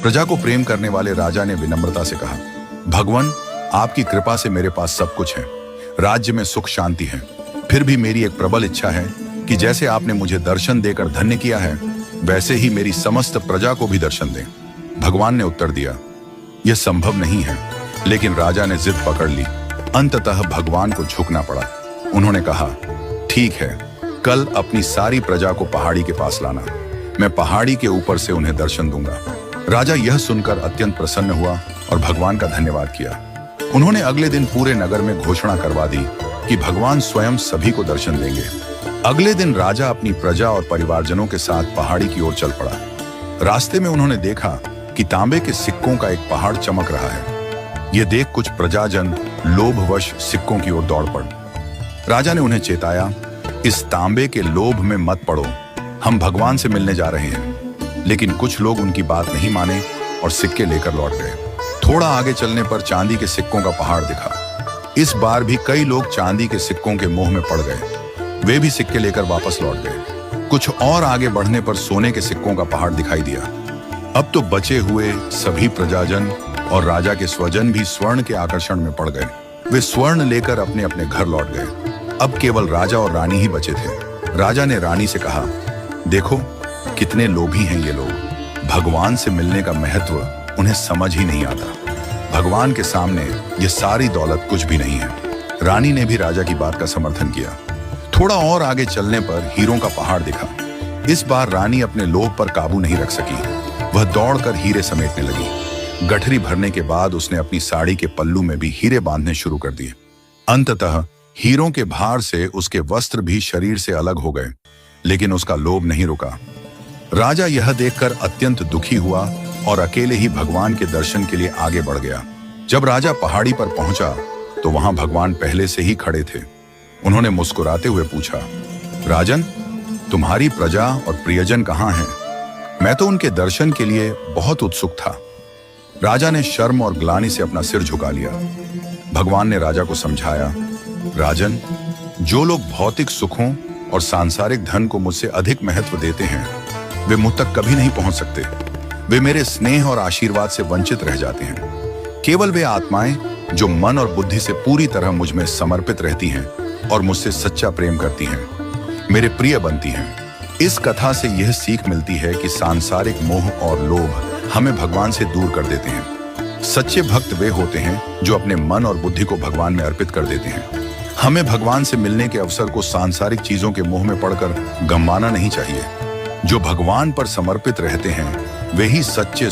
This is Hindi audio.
प्रजा को प्रेम करने वाले राजा ने विनम्रता से कहा, भगवान, आपकी कृपा से मेरे पास सब कुछ है, राज्य में सुख शांति है। फिर भी मेरी एक प्रबल इच्छा है कि जैसे आपने मुझे दर्शन देकर धन्य किया है, वैसे ही मेरी समस्त प्रजा को भी दर्शन दें। भगवान ने उत्तर दिया, यह संभव नहीं है। लेकिन राजा ने जिद पकड़ ली। अंततः भगवान को झुकना पड़ा। उन्होंने कहा, ठीक है, कल अपनी सारी प्रजा को पहाड़ी के पास लाना, मैं पहाड़ी के ऊपर से उन्हें दर्शन दूंगा। राजा यह सुनकर अत्यंत प्रसन्न हुआ और भगवान का धन्यवाद किया। उन्होंने अगले दिन पूरे नगर में घोषणा करवा दी कि भगवान स्वयं सभी को दर्शन देंगे। अगले दिन राजा अपनी प्रजा और परिवारजनों के साथ पहाड़ी की ओर चल पड़ा। रास्ते में उन्होंने देखा कि तांबे के सिक्कों का एक पहाड़ चमक रहा है। यह देख कुछ प्रजाजन लोभवश सिक्कों की ओर दौड़ पड़े। राजा ने उन्हें चेताया, इस तांबे के लोभ में मत पड़ो, हम भगवान से मिलने जा रहे हैं। लेकिन कुछ लोग उनकी बात नहीं माने और सिक्के लेकर लौट गए। थोड़ा आगे चलने पर चांदी के सिक्कों का पहाड़ दिखा। इस बार भी कई लोग चांदी के सिक्कों के मोह में पड़ गए। वे भी सिक्के लेकर वापस लौट गए। कुछ और आगे बढ़ने पर सोने के सिक्कों का पहाड़ दिखाई दिया। अब तो बचे हुए सभी प्रजाजन और राजा के स्वजन भी स्वर्ण के आकर्षण में पड़ गए। वे स्वर्ण लेकर अपने अपने घर लौट गए। अब केवल राजा और रानी ही बचे थे। राजा ने रानी से कहा, देखो कितने लोभी हैं ये लोग। भगवान से मिलने का महत्व उन्हें समझ ही नहीं आता। भगवान के सामने ये सारी दौलत कुछ भी नहीं है। रानी ने भी राजा की बात का समर्थन किया। थोड़ा और आगे चलने पर हीरों का पहाड़ दिखा। इस बार रानी अपने लोभ पर काबू नहीं रख सकी। वह दौड़कर हीरे समेटने लगी। गठरी भरने के बाद उसने अपनी साड़ी के पल्लू में भी हीरे बांधने शुरू कर दिए। अंततः हीरों के भार से उसके वस्त्र भी शरीर से अलग हो गए। लेकिन उसका लोभ नहीं रुका। राजा यह देखकर अत्यंत दुखी हुआ और अकेले ही भगवान के दर्शन के लिए आगे बढ़ गया। जब राजा पहाड़ी पर पहुंचा तो वहां भगवान पहले से ही खड़े थे। उन्होंने मुस्कुराते हुए पूछा, राजन, तुम्हारी प्रजा और प्रियजन कहाँ हैं? मैं तो उनके दर्शन के लिए बहुत उत्सुक था। राजा ने शर्म और ग्लानि से अपना सिर झुका लिया। भगवान ने राजा को समझाया, राजन, जो लोग भौतिक सुखों और सांसारिक धन को मुझसे अधिक महत्व देते हैं, वे मुझ तक कभी नहीं पहुंच सकते। वे मेरे स्नेह और आशीर्वाद से वंचित रह जाते हैं। केवल वे आत्माएं जो मन और बुद्धि से पूरी तरह मुझ में समर्पित रहती हैं और मुझसे सच्चा प्रेम करती हैं, मेरे प्रिय बनती हैं। इस कथा से यह सीख मिलती है कि सांसारिक मोह और लोभ हमें भगवान से दूर कर देते हैं। सच्चे भक्त वे होते हैं जो अपने मन और बुद्धि को भगवान में अर्पित कर देते हैं। हमें भगवान से मिलने के अवसर को सांसारिक चीजों के मोह में पड़कर गंवाना नहीं चाहिए। जो भगवान पर समर्पित रहते हैं वे ही सच्चे